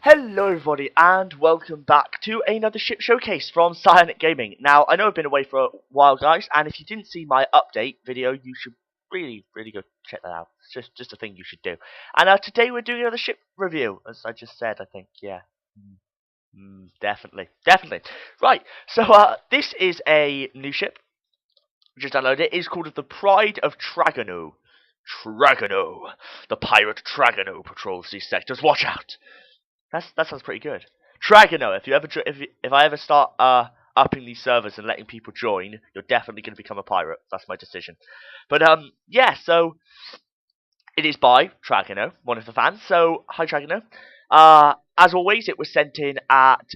Hello everybody and welcome back to another ship showcase from Psyonic Gaming. Now, I know I've been away for a while guys, and if you didn't see my update video, you should really go check that out. It's just a thing you should do. And today we're doing another ship review, as I just said, I think, yeah. Definitely. Right, so this is a new ship. Just downloaded it. It is called the Pride of Tragono. Tragono. The pirate Tragono patrols these sectors. Watch out! That sounds pretty good. Tragono, if I ever start upping these servers and letting people join, you're definitely going to become a pirate. That's my decision. But yeah, so it is by Tragono, one of the fans. So hi Tragono. As always, it was sent in at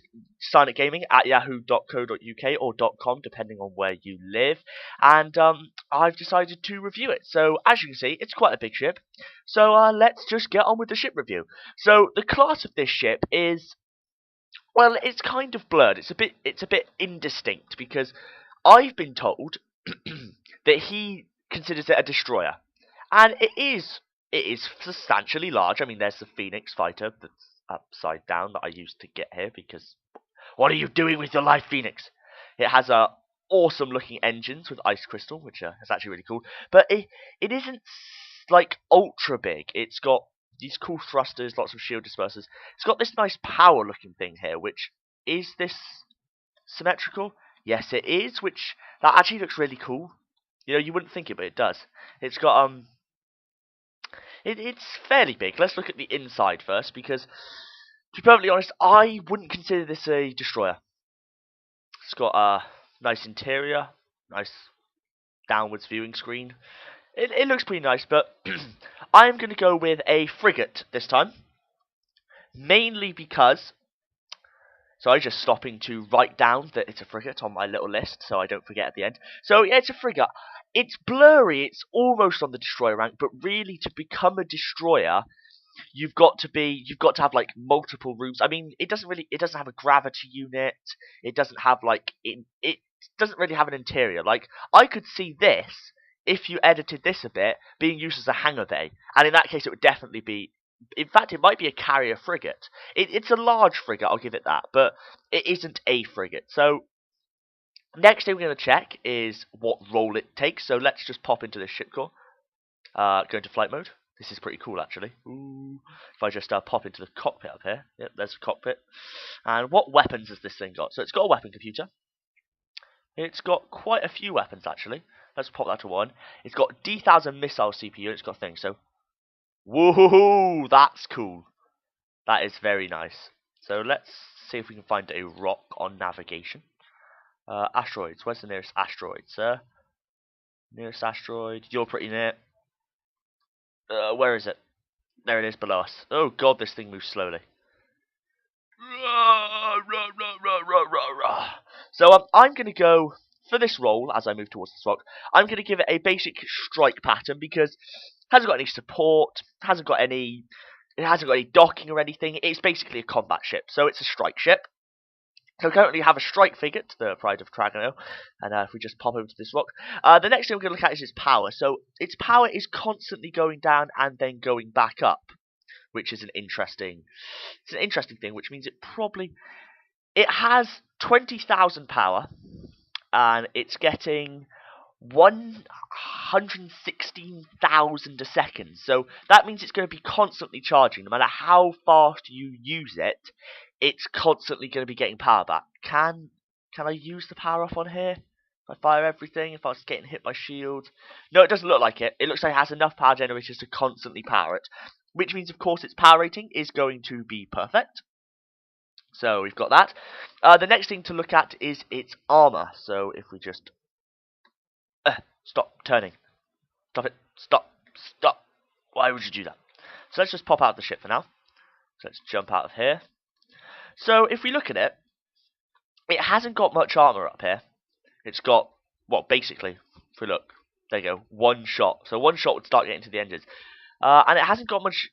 Psyonic Gaming at yahoo.co.uk or .com, depending on where you live. And I've decided to review it. So as you can see, it's quite a big ship. So let's just get on with the ship review. So the class of this ship is, well, it's kind of blurred. It's a bit indistinct because I've been told that he considers it a destroyer, and it is substantially large. I mean, there's the Phoenix fighter that's upside down that I used to get here because what are you doing with your life, Phoenix? It has awesome looking engines with ice crystal, which is actually really cool. But it isn't like ultra big. It's got these cool thrusters, lots of shield dispersers. It's got this nice power looking thing here, which is this symmetrical? Yes, it is. Which that actually looks really cool. You know, you wouldn't think it, but it does. It's got it's fairly big. Let's look at the inside first, because to be perfectly honest, I wouldn't consider this a destroyer. It's got a nice interior, nice downwards viewing screen. It looks pretty nice, but I'm going to go with a frigate this time. Mainly because, so I'm just stopping to write down that it's a frigate on my little list, so I don't forget at the end. So yeah, it's a frigate. It's blurry, it's almost on the destroyer rank, but really to become a destroyer, you've got to have like multiple rooms. I mean, it doesn't have a gravity unit. It doesn't have like it doesn't really have an interior. Like, I could see this, if you edited this a bit, being used as a hangar bay, and in that case it would definitely be, in fact it might be a carrier frigate. It's a large frigate, I'll give it that, but it isn't a frigate. So next thing we're going to check is what role it takes. So let's just pop into this ship core, go into flight mode. This is pretty cool, actually. Ooh. If I just pop into the cockpit up here. Yep, there's the cockpit. And what weapons has this thing got? So it's got a weapon computer. It's got quite a few weapons, actually. Let's pop that to one. It's got D1000 missile CPU. It's got things. So, woohoo! That's cool. That is very nice. So let's see if we can find a rock on navigation. Asteroids. Where's the nearest asteroid, sir? Nearest asteroid. You're pretty near. Where is it? There it is below us. Oh god, this thing moves slowly. So I'm going to go, for this roll, as I move towards this rock, I'm going to give it a basic strike pattern, because it hasn't got any support, it hasn't got any docking or anything. It's basically a combat ship, so it's a strike ship. So we currently have a strike frigate, the Pride of Tragono, and if we just pop over to this rock, the next thing we're going to look at is its power. So its power is constantly going down and then going back up, which is an interesting thing, which means it has 20,000 power, and it's getting 116,000 a second. So that means it's going to be constantly charging. No matter how fast you use it, it's constantly going to be getting power back. Can I use the power off on here? If I fire everything, if I was getting hit by shield? No, it doesn't look like it. It looks like it has enough power generators to constantly power it, which means, of course, its power rating is going to be perfect. So we've got that. The next thing to look at is its armor. So if we just stop turning. Stop it. Stop. Why would you do that? So let's just pop out of the ship for now. So let's jump out of here. So if we look at it, it hasn't got much armor up here. It's got, well, basically, if we look, there you go, one shot. So one shot would start getting to the engines. And it hasn't got much,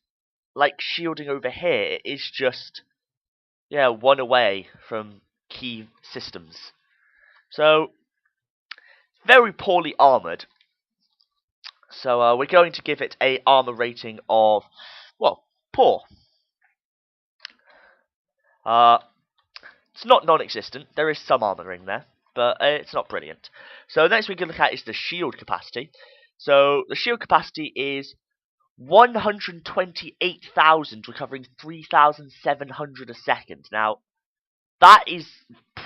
like, shielding over here. It is just, yeah, one away from key systems. So, very poorly armoured. So we're going to give it a armor rating of, well, poor. It's not non-existent. There is some armoring there, but it's not brilliant. So next we can look at is the shield capacity. So the shield capacity is 128,000, recovering 3,700 a second. Now that is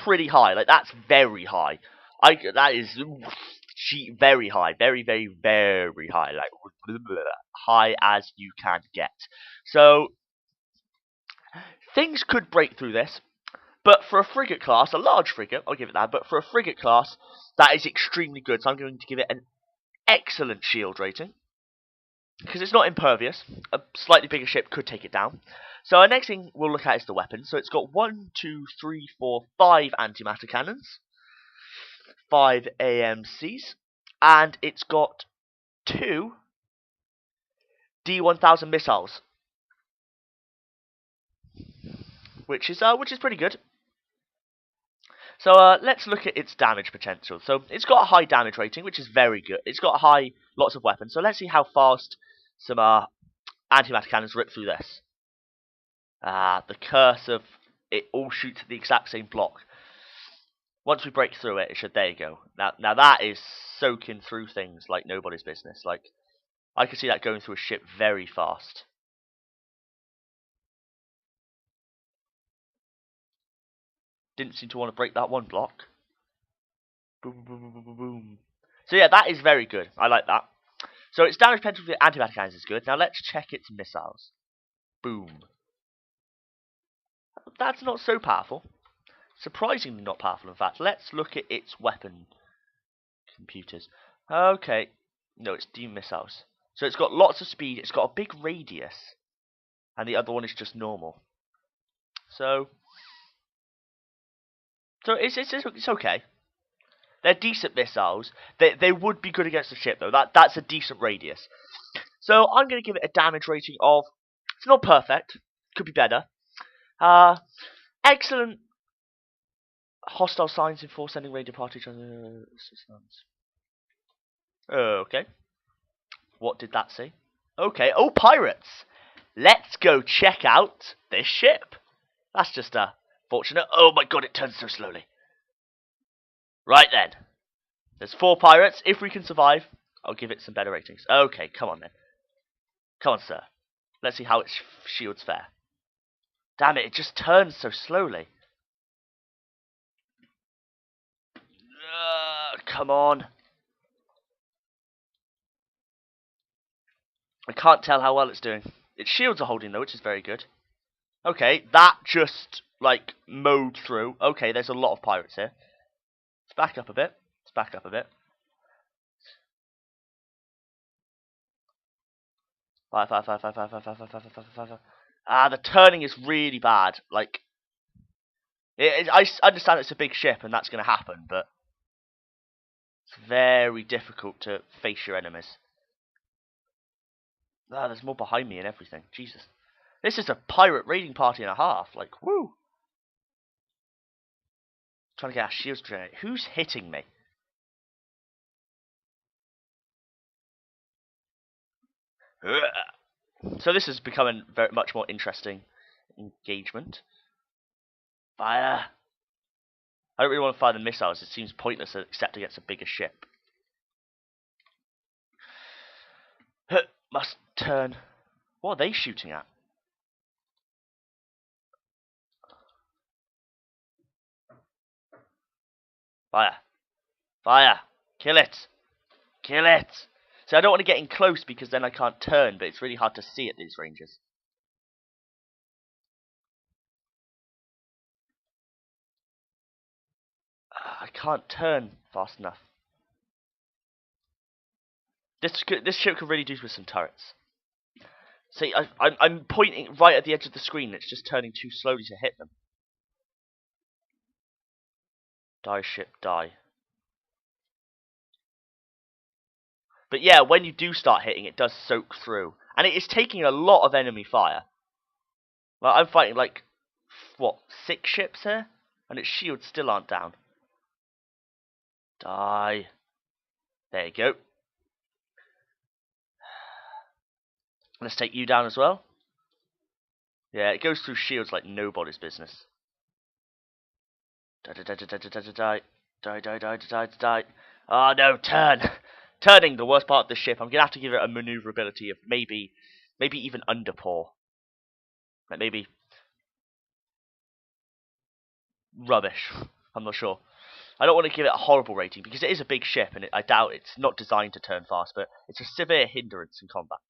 pretty high. Like that's very high. That is very high, very high. Like high as you can get. So things could break through this. But for a frigate class, a large frigate, I'll give it that, but for a frigate class, that is extremely good. So I'm going to give it an excellent shield rating. Because it's not impervious. A slightly bigger ship could take it down. So our next thing we'll look at is the weapons. So it's got 1, 2, 3, 4, 5 antimatter cannons. 5 AMCs. And it's got 2 D1000 missiles. Which is pretty good. So let's look at its damage potential. So it's got a high damage rating, which is very good. It's got lots of weapons. So let's see how fast some antimatter cannons rip through this. The curse of it all shoots at the exact same block. Once we break through it, there you go. Now that is soaking through things like nobody's business. Like I could see that going through a ship very fast. Didn't seem to want to break that one block. Boom, boom, boom, boom, boom, boom. So yeah, that is very good. I like that. So its damage potential for the antimatter cannons is good. Now let's check its missiles. Boom. That's not so powerful. Surprisingly not powerful, in fact. Let's look at its weapon computers. Okay. No, it's missiles. So it's got lots of speed. It's got a big radius. And the other one is just normal. So it's okay. They're decent missiles. They would be good against the ship, though. That's a decent radius. So I'm going to give it a damage rating of... It's not perfect. Could be better. Excellent hostile signs enforce sending radio parties. Okay. What did that say? Okay. Oh, pirates! Let's go check out this ship. That's just fortunate. Oh my god, it turns so slowly. Right then. There's 4 pirates. If we can survive, I'll give it some better ratings. Okay, come on then. Come on, sir. Let's see how its shields fare. Damn it, it just turns so slowly. Come on. I can't tell how well it's doing. Its shields are holding though, which is very good. Okay, that just, like, mowed through. Okay, there's a lot of pirates here. Let's back up a bit. Let's back up a bit. Fire. The turning is really bad. Like, I understand it's a big ship and that's going to happen, but it's very difficult to face your enemies. There's more behind me and everything. Jesus. This is a pirate raiding party and a half. Like, woo! Trying to get our shields to generate. Who's hitting me? So this is becoming very much more interesting engagement. Fire! I don't really want to fire the missiles. It seems pointless except against a bigger ship. Must turn. What are they shooting at? Fire! Fire! Kill it! Kill it! So I don't want to get in close because then I can't turn, but it's really hard to see at these ranges. I can't turn fast enough. This ship could really do with some turrets. See, I'm pointing right at the edge of the screen. It's just turning too slowly to hit them. Die, ship, die. But yeah, when you do start hitting, it does soak through. And it is taking a lot of enemy fire. Well, I'm fighting like, what, 6 ships here? And its shields still aren't down. Die. There you go. Let's take you down as well. Yeah, it goes through shields like nobody's business. Die, die, die, die, die, die, die, die. Die, die, die, die, die, die. Oh no, turn! Turning, the worst part of the ship. I'm gonna have to give it a maneuverability of maybe even underpour. Like maybe rubbish. I'm not sure. I don't want to give it a horrible rating because it is a big ship and I doubt it's not designed to turn fast, but it's a severe hindrance in combat.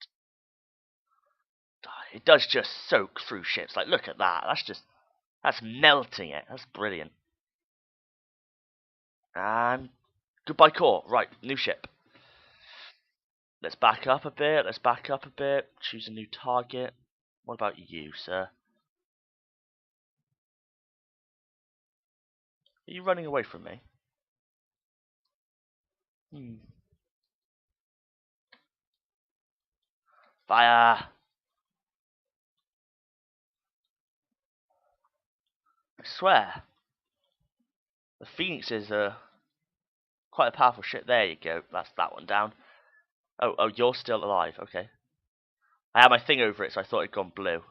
It does just soak through ships. Like, look at that. That's melting it. That's brilliant. And goodbye core. Right, new ship. Let's back up a bit. Let's back up a bit. Choose a new target. What about you, sir? Are you running away from me? Fire! I swear. The Phoenix is quite a powerful ship. There you go. That's that one down. Oh, you're still alive. Okay. I had my thing over it, so I thought it'd gone blue.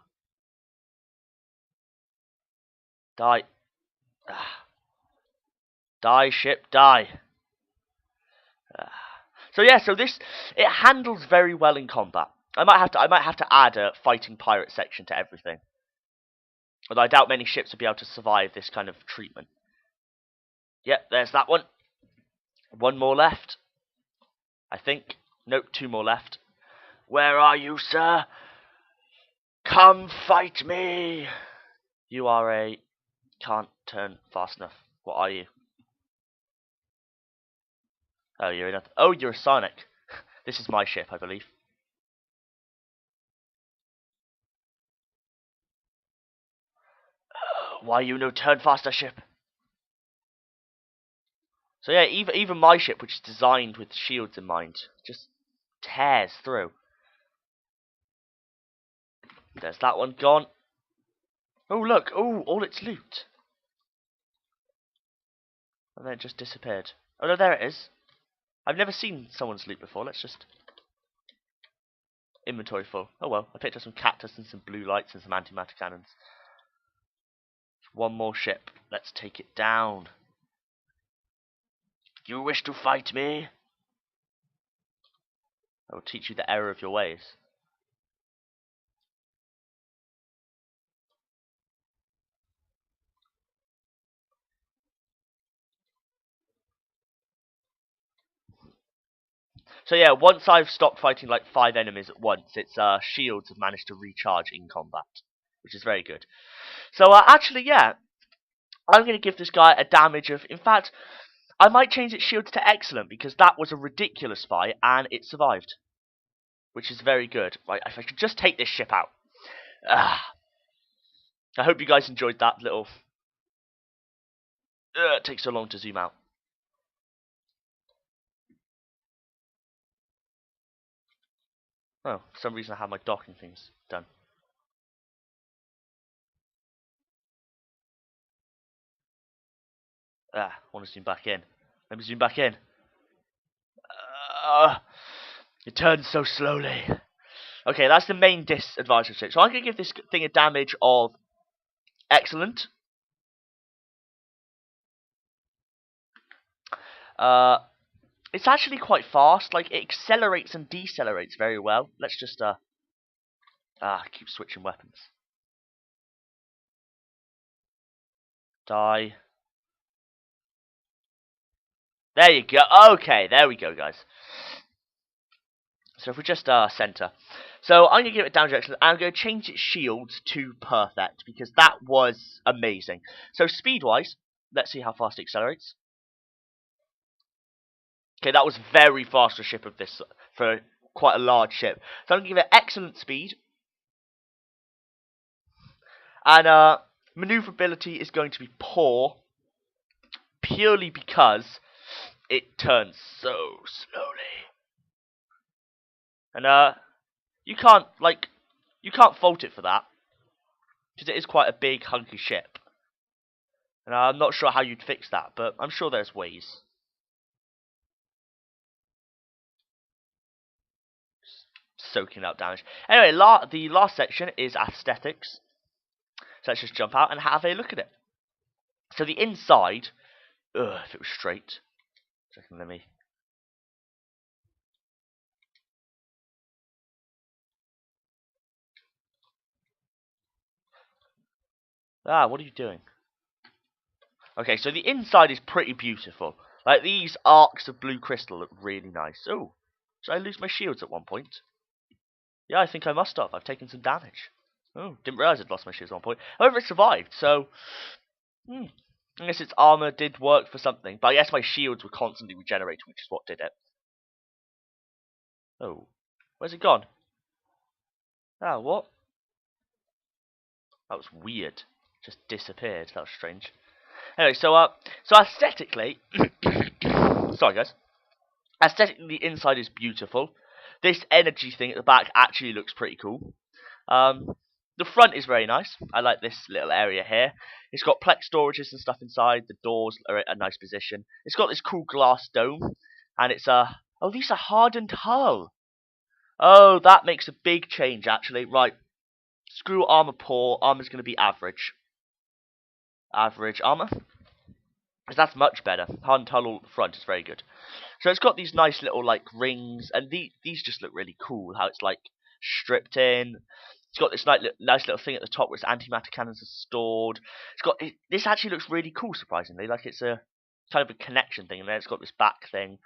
Die. Ah. Die, ship, die. Ah. So yeah, it handles very well in combat. I might have to add a fighting pirate section to everything. Although I doubt many ships would be able to survive this kind of treatment. Yep, there's that one. One more left. I think. Nope, two more left. Where are you, sir? Come fight me! You are a... can't turn fast enough. What are you? Oh, you're another... oh, you're a Psyonic. This is my ship, I believe. Why you no turn faster, ship? So yeah, even my ship, which is designed with shields in mind, just tears through. There's that one gone. Oh look, oh, all its loot. And then it just disappeared. Oh no, there it is. I've never seen someone's loot before. Let's just... inventory full. Oh well, I picked up some cactus and some blue lights and some antimatter cannons. One more ship. Let's take it down. You wish to fight me? I will teach you the error of your ways. So yeah, once I've stopped fighting like 5 enemies at once, its shields have managed to recharge in combat, which is very good. So actually, yeah, I'm going to give this guy a damage of... in fact, I might change its shields to excellent because that was a ridiculous fight and it survived, which is very good. Right, if I could just take this ship out. I hope you guys enjoyed that little... it takes so long to zoom out. Oh, for some reason I have my docking things done. I want to zoom back in. Let me zoom back in. It turns so slowly. Okay, that's the main disadvantage of it. So I'm going to give this thing a damage of excellent. It's actually quite fast. Like, it accelerates and decelerates very well. Let's just keep switching weapons. Die. There you go. Okay, there we go, guys. So if we just center. So I'm going to give it damage excellent. I'm going to change its shields to perfect because that was amazing. So speed-wise, let's see how fast it accelerates. Okay, that was very fast for a ship of this, for quite a large ship. So I'm going to give it excellent speed. And maneuverability is going to be poor, purely because it turns so slowly. And you can't fault it for that, because it is quite a big, hunky ship. And I'm not sure how you'd fix that, but I'm sure there's ways. Soaking up damage. Anyway, the last section is aesthetics. So let's just jump out and have a look at it. So the inside, if it was straight, second, let me. What are you doing? Okay, so the inside is pretty beautiful. Like, these arcs of blue crystal look really nice. Oh, did I lose my shields at one point? Yeah, I think I must have. I've taken some damage. Oh, didn't realise I'd lost my shields at one point. However, it survived, so... I guess its armour did work for something. But I guess my shields were constantly regenerating, which is what did it. Oh. Where's it gone? What? That was weird. Just disappeared. That was strange. Anyway, so aesthetically... Sorry, guys. Aesthetically, the inside is beautiful. This energy thing at the back actually looks pretty cool. The front is very nice. I like this little area here. It's got plex storages and stuff inside. The doors are at a nice position. It's got this cool glass dome. And it's oh, these are hardened hull. Oh, that makes a big change, actually. Right. Screw armor poor. Armor's going to be average. Average armor. Because that's much better. Hardened hull all at the front is very good. So it's got these nice little, like, rings. And these just look really cool. How it's, like, stripped in. It's got this nice little thing at the top where its antimatter cannons are stored. This actually looks really cool, surprisingly. Like, it's a kind of a connection thing. And then it's got this back thing.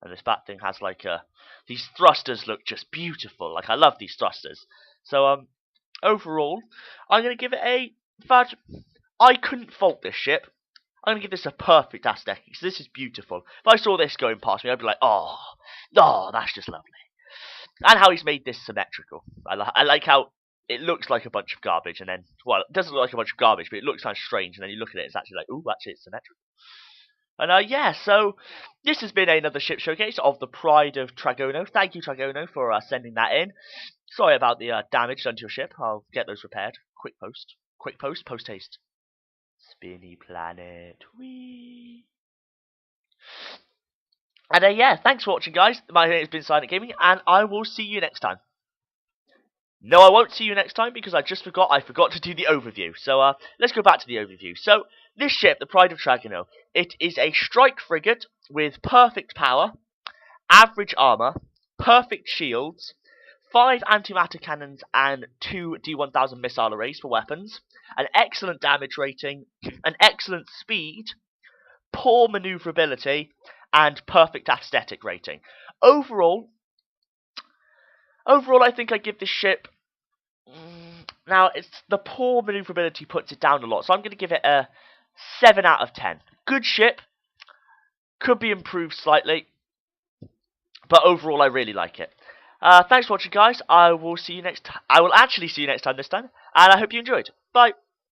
And this back thing has, like, these thrusters look just beautiful. Like, I love these thrusters. So, overall, I'm going to give it a... In fact, I couldn't fault this ship. I'm going to give this a perfect aesthetic. So this is beautiful. If I saw this going past me, I'd be like, oh, that's just lovely. And how he's made this symmetrical. I like how it looks like a bunch of garbage, and then, well, it doesn't look like a bunch of garbage, but it looks kind of strange, and then you look at it, it's actually like, ooh, actually, it's symmetrical. And, yeah, so this has been another ship showcase of the Pride of Tragono. Thank you, Tragono, for sending that in. Sorry about the damage done to your ship. I'll get those repaired. Quick post, post haste. Spinny planet, wee. And, yeah, thanks for watching, guys. My name has been Psyonic Gaming, and I will see you next time. No, I won't see you next time because I forgot to do the overview. So, let's go back to the overview. So, this ship, the Pride of Tragono, it is a strike frigate with perfect power, average armor, perfect shields, 5 antimatter cannons and 2 D1000 missile arrays for weapons, an excellent damage rating, an excellent speed, poor maneuverability, and perfect aesthetic rating. Overall, I think I give this ship... Now, it's the poor maneuverability puts it down a lot, so I'm going to give it a 7 out of 10. Good ship. Could be improved slightly. But overall, I really like it. Thanks for watching, guys. I will actually see you next time this time. And I hope you enjoyed. Bye.